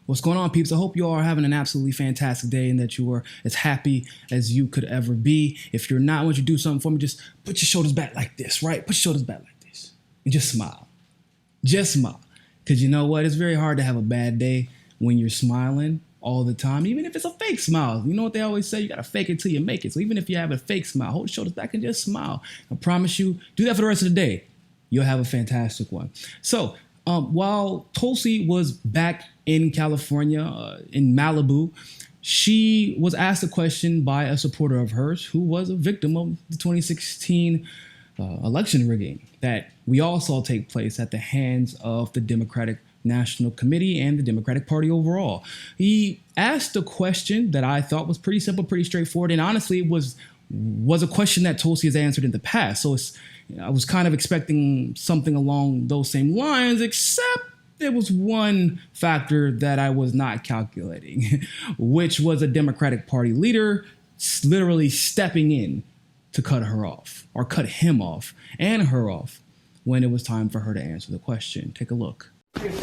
What's going on, peeps? I hope you all are having an absolutely fantastic day and that you are as happy as you could ever be. If you're not, once you do something for me, just put your shoulders back like this, right? Put your shoulders back like this and just smile. Just smile. Because you know what? It's very hard to have a bad day when you're smiling all the time, even if it's a fake smile. You know what they always say? You got to fake it till you make it. So even if you have a fake smile, hold your shoulders back and just smile. I promise you, do that for the rest of the day. You'll have a fantastic one. So while Tulsi was back in California, in Malibu, she was asked a question by a supporter of hers who was a victim of the 2016 election rigging that we all saw take place at the hands of the Democratic National Committee and the Democratic Party overall. He asked a question that I thought was pretty simple, pretty straightforward, and honestly was a question that Tulsi has answered in the past. So I was kind of expecting something along those same lines, except there was one factor that I was not calculating, which was a Democratic Party leader literally stepping in to cut her off, or cut him off and her off when it was time for her to answer the question. Take a look. Thank you.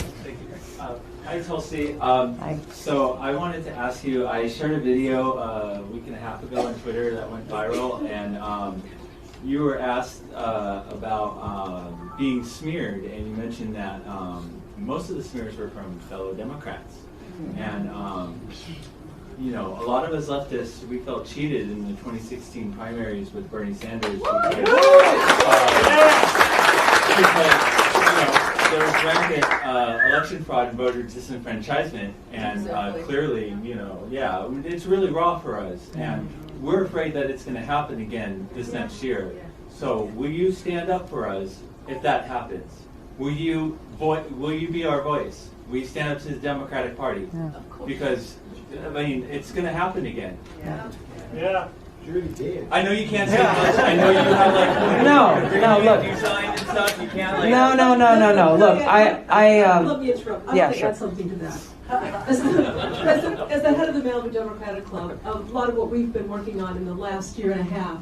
Hi, Tulsi. Hi. So I wanted to ask you, I shared a video a week and a half ago on Twitter that went viral, and you were asked about being smeared, and you mentioned that most of the smears were from fellow Democrats. And, you know, a lot of us leftists, we felt cheated in the 2016 primaries with Bernie Sanders. Because, there was rampant election fraud and voter disenfranchisement, and clearly, you know, yeah, it's really raw for us, and we're afraid that it's going to happen again this next year. So, will you stand up for us if that happens? Will you be our voice? Will you stand up to the Democratic Party? Yeah. Because, I mean, it's going to happen again. Yeah. I know you can't say much. I know you have look. design and stuff. You can't like. No. Look, Let me interrupt. I want to sure. add something to that. As the head of the Malibu Democratic Club, a lot of what we've been working on in the last year and a half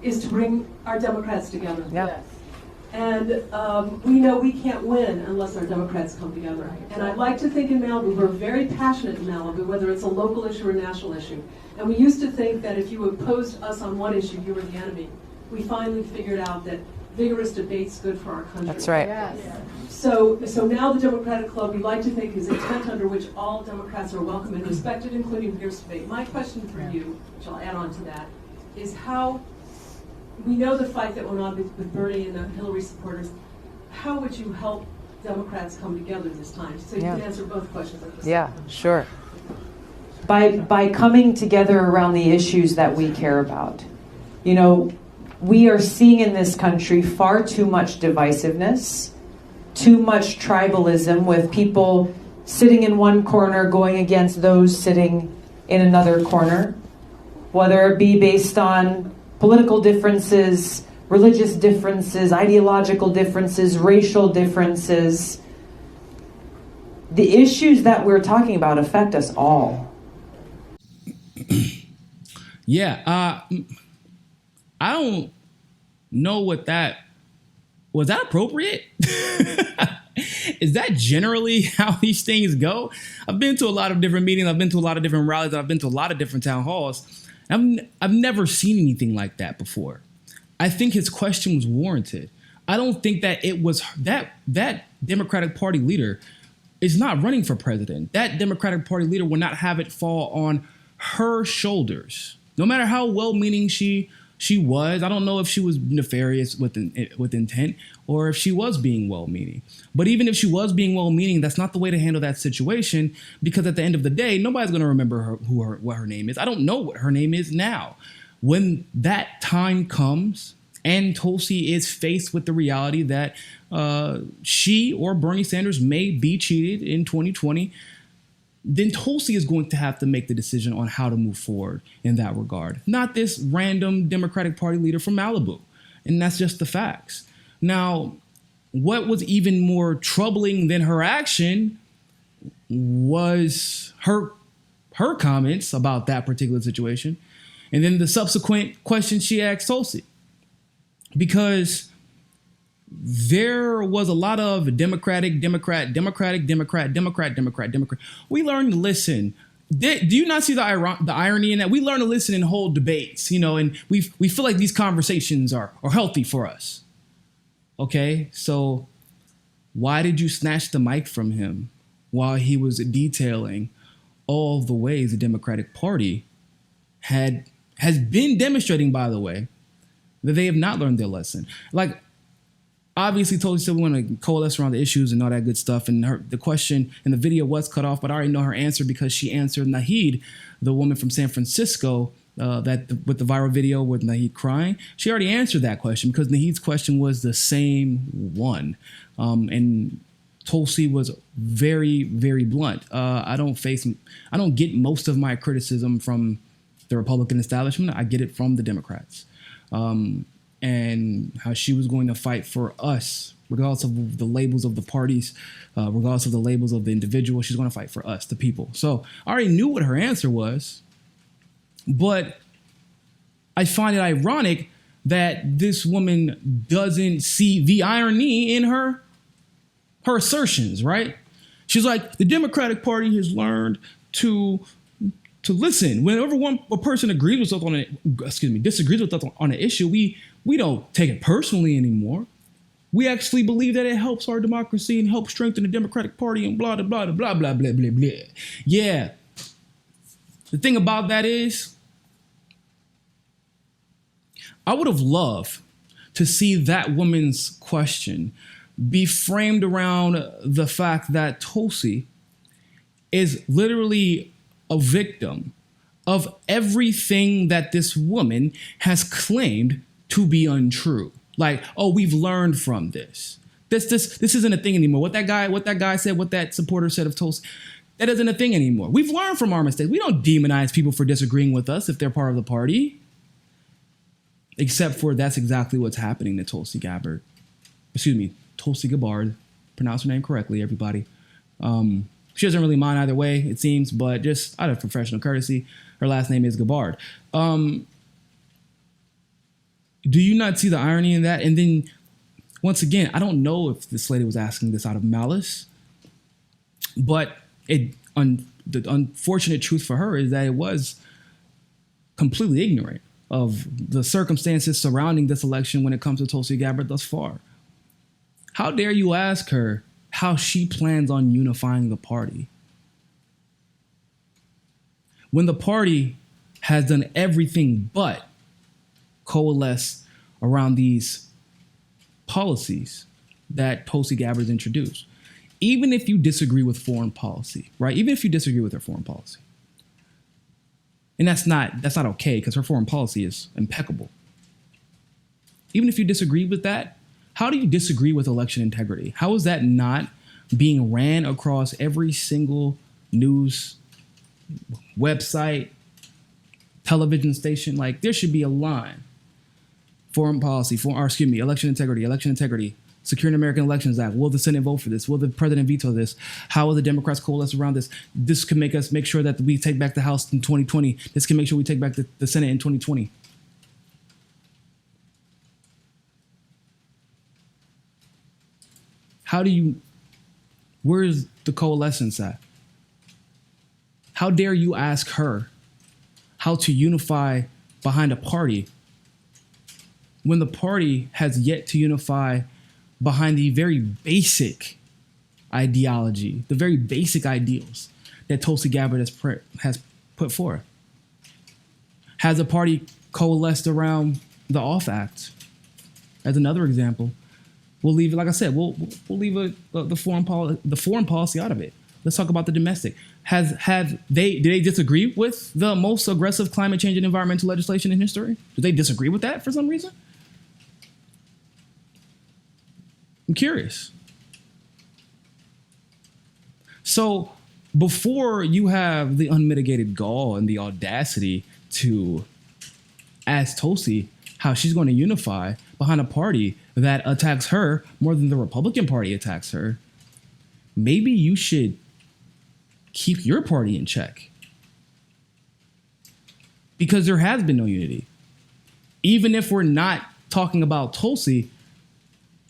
is to bring our Democrats together. Yeah. And we know we can't win unless our Democrats come together. And I'd like to think in Malibu, we're very passionate in Malibu, whether it's a local issue or a national issue. And we used to think that if you opposed us on one issue, you were the enemy. We finally figured out that vigorous debate's good for our country. That's right. Yes. So now the Democratic Club, we like to think, is a tent under which all Democrats are welcome and respected, including vigorous debate. My question for you, which I'll add on to that, is how, we know the fight that went on with Bernie and the Hillary supporters, how would you help Democrats come together this time? So you can answer both questions at the same time. Sure. By coming together around the issues that we care about. You know, we are seeing in this country far too much divisiveness, too much tribalism, with people sitting in one corner going against those sitting in another corner, whether it be based on political differences, religious differences, ideological differences, racial differences. The issues that we're talking about affect us all. I don't know what that was. That appropriate? Is that generally how these things go? I've been to a lot of different meetings. I've been to a lot of different rallies. I've been to a lot of different town halls. I've never seen anything like that before. I think his question was warranted. I don't think that it was that Democratic Party leader is not running for president. That Democratic Party leader will not have it fall on her shoulders. No matter how well-meaning she was, I don't know if she was nefarious with intent or if she was being well-meaning. But even if she was being well-meaning, that's not the way to handle that situation, because at the end of the day, nobody's going to remember what her name is. I don't know what her name is now. When that time comes and Tulsi is faced with the reality that she or Bernie Sanders may be cheated in 2020, then Tulsi is going to have to make the decision on how to move forward in that regard. Not this random Democratic Party leader from Malibu. And that's just the facts. Now, what was even more troubling than her action was her comments about that particular situation. And then the subsequent question she asked Tulsi. Because there was a lot of Democrat. We learned to listen. Do you not see the irony in that? We learn to listen and hold debates, and we feel like these conversations are healthy for us. Okay, so why did you snatch the mic from him while he was detailing all the ways the Democratic Party has been demonstrating, by the way, that they have not learned their lesson? Like, obviously, Tulsi said we want to coalesce around the issues and all that good stuff. And the question in the video was cut off, but I already know her answer because she answered Naheed, the woman from San Francisco, with the viral video with Naheed crying. She already answered that question because Naheed's question was the same one. And Tulsi was very, very blunt. I don't get most of my criticism from the Republican establishment. I get it from the Democrats. And how she was going to fight for us, regardless of the labels of the parties, regardless of the labels of the individual. She's going to fight for us, the people. So I already knew what her answer was, but I find it ironic that this woman doesn't see the irony in her assertions, right? She's like, the Democratic Party has learned to listen. Whenever a person disagrees with us on an issue, we don't take it personally anymore. We actually believe that it helps our democracy and helps strengthen the Democratic Party and blah, blah, blah, blah, blah, blah, blah, blah. Yeah. The thing about that is, I would have loved to see that woman's question be framed around the fact that Tulsi is literally a victim of everything that this woman has claimed to be untrue. Like, oh, we've learned from this. This isn't a thing anymore. What that guy said, what that supporter said of Tulsi, that isn't a thing anymore. We've learned from our mistakes. We don't demonize people for disagreeing with us if they're part of the party. Except for that's exactly what's happening to Tulsi Gabbard. Tulsi Gabbard. Pronounce her name correctly, everybody. She doesn't really mind either way, it seems, but just out of professional courtesy, her last name is Gabbard. Do you not see the irony in that? And then, once again, I don't know if this lady was asking this out of malice, but the unfortunate truth for her is that it was completely ignorant of the circumstances surrounding this election when it comes to Tulsi Gabbard thus far. How dare you ask her how she plans on unifying the party when the party has done everything but coalesce around these policies that Tulsi Gabbard introduced? Even if you disagree with foreign policy, right? Even if you disagree with her foreign policy. And that's not okay because her foreign policy is impeccable. Even if you disagree with that, how do you disagree with election integrity? How is that not being ran across every single news website, television station? Like, there should be a line. Foreign policy, election integrity, Securing American Elections Act. Will the Senate vote for this? Will the president veto this? How will the Democrats coalesce around this? This can make sure that we take back the House in 2020. This can make sure we take back the Senate in 2020. Where's the coalescence at? How dare you ask her how to unify behind a party when the party has yet to unify behind the very basic ideology, the very basic ideals that Tulsi Gabbard has put forth? Has the party coalesced around the Off Act? As another example, we'll leave it, like I said, we'll leave the foreign policy out of it. Let's talk about the domestic. Did they disagree with the most aggressive climate change and environmental legislation in history? Did they disagree with that for some reason? I'm curious. So before you have the unmitigated gall and the audacity to ask Tulsi how she's going to unify behind a party that attacks her more than the Republican Party attacks her, maybe you should keep your party in check. Because there has been no unity. Even if we're not talking about Tulsi,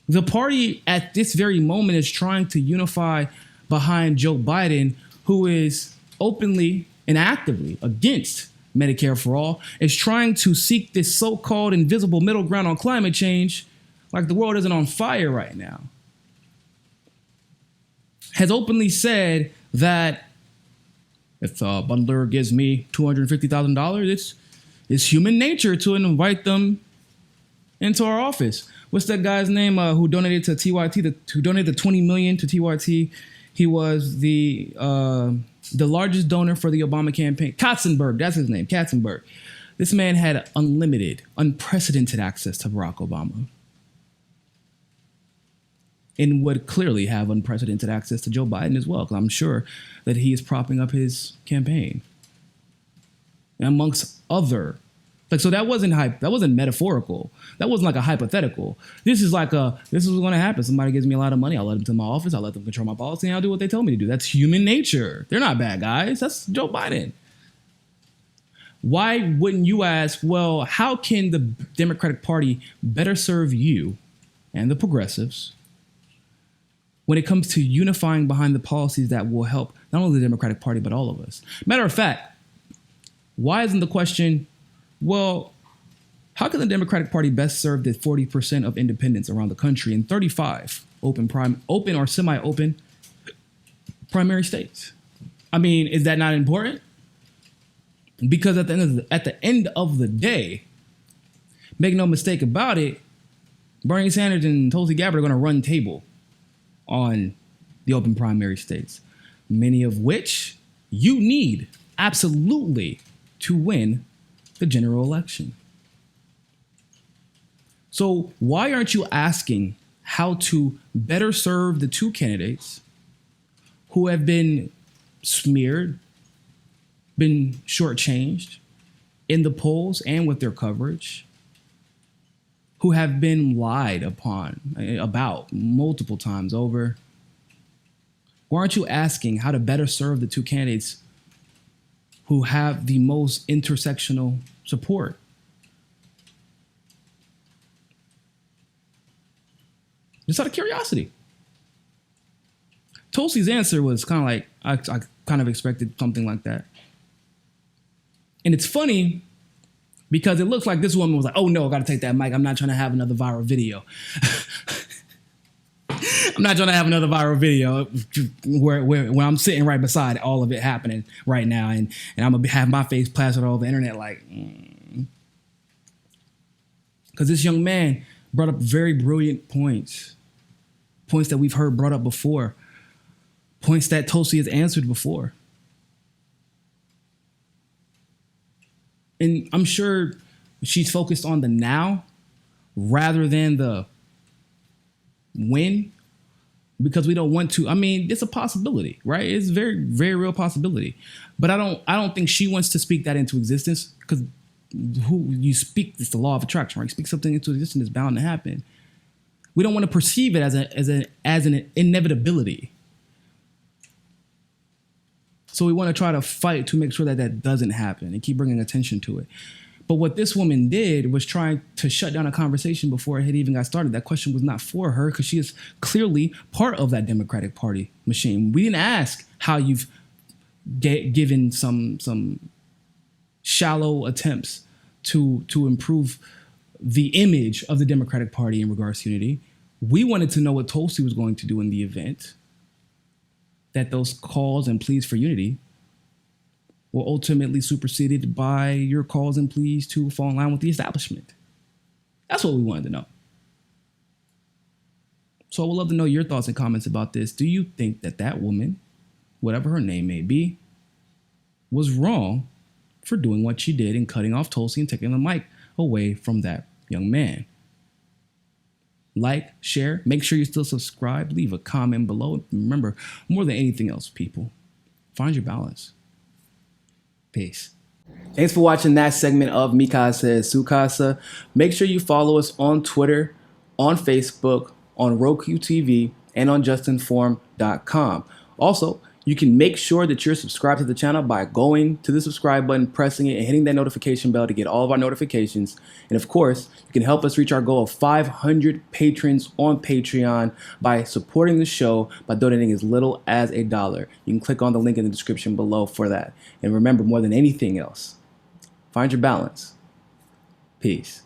The party at this very moment is trying to unify behind Joe Biden, who is openly and actively against Medicare for all, is trying to seek this so-called invisible middle ground on climate change, like the world isn't on fire right now. Has openly said that if a bundler gives me $250,000, it's human nature to invite them into our office. What's that guy's name who donated to TYT? Who donated the $20 million to TYT? He was the largest donor for the Obama campaign. Katzenberg, that's his name, Katzenberg. This man had unlimited, unprecedented access to Barack Obama, and would clearly have unprecedented access to Joe Biden as well, because I'm sure that he is propping up his campaign, amongst other. Like, so that wasn't hype. That wasn't metaphorical. That wasn't like a hypothetical. This is like this is what's going to happen. Somebody gives me a lot of money. I'll let them to my office. I'll let them control my policy, and I'll do what they tell me to do. That's human nature. They're not bad guys. That's Joe Biden. Why wouldn't you ask, well, how can the Democratic Party better serve you and the progressives when it comes to unifying behind the policies that will help not only the Democratic Party, but all of us? Matter of fact, why isn't the question, well, how can the Democratic Party best serve the 40% of independents around the country in 35 open or semi-open primary states? I mean, is that not important? Because at the end of the day, make no mistake about it, Bernie Sanders and Tulsi Gabbard are going to run table on the open primary states, many of which you need absolutely to win the general election. So why aren't you asking how to better serve the two candidates who have been smeared, been shortchanged in the polls and with their coverage, who have been lied about multiple times over? Why aren't you asking how to better serve the two candidates who have the most intersectional support? Just out of curiosity. Tulsi's answer was kind of like, I kind of expected something like that. And it's funny because it looks like this woman was like, oh no, I gotta take that mic. I'm not trying to have another viral video. I'm not trying to have another viral video where I'm sitting right beside all of it happening right now, and I'm gonna have my face plastered all over the internet like, because this young man brought up very brilliant points that we've heard brought up before, points that Tulsi has answered before. And I'm sure she's focused on the now rather than the when, because we don't want to. I mean, it's a possibility, right? It's a very, very real possibility. But I don't think she wants to speak that into existence, because who you speak, it's the law of attraction, right? You speak something into existence, it's bound to happen. We don't want to perceive it as an inevitability. So we want to try to fight to make sure that that doesn't happen and keep bringing attention to it. But what this woman did was try to shut down a conversation before it had even got started. That question was not for her, because she is clearly part of that Democratic Party machine. We didn't ask how you've given some shallow attempts to improve the image of the Democratic Party in regards to unity. We wanted to know what Tulsi was going to do in the event that those calls and pleas for unity were ultimately superseded by your calls and pleas to fall in line with the establishment. That's what we wanted to know. So I would love to know your thoughts and comments about this. Do you think that that woman, whatever her name may be, was wrong for doing what she did and cutting off Tulsi and taking the mic away from that young man? Like, share, make sure you still subscribe, leave a comment below. Remember, more than anything else, people, find your balance. Peace. Thanks for watching that segment of Mi Casa es Su Casa. Make sure you follow us on Twitter, on Facebook, on Roku TV, and on JustNForm.com. Also, You can make sure that you're subscribed to the channel by going to the subscribe button, pressing it, and hitting that notification bell to get all of our notifications. And of course, you can help us reach our goal of 500 patrons on Patreon by supporting the show by donating as little as $1. You can click on the link in the description below for that. And remember, more than anything else, find your balance. Peace.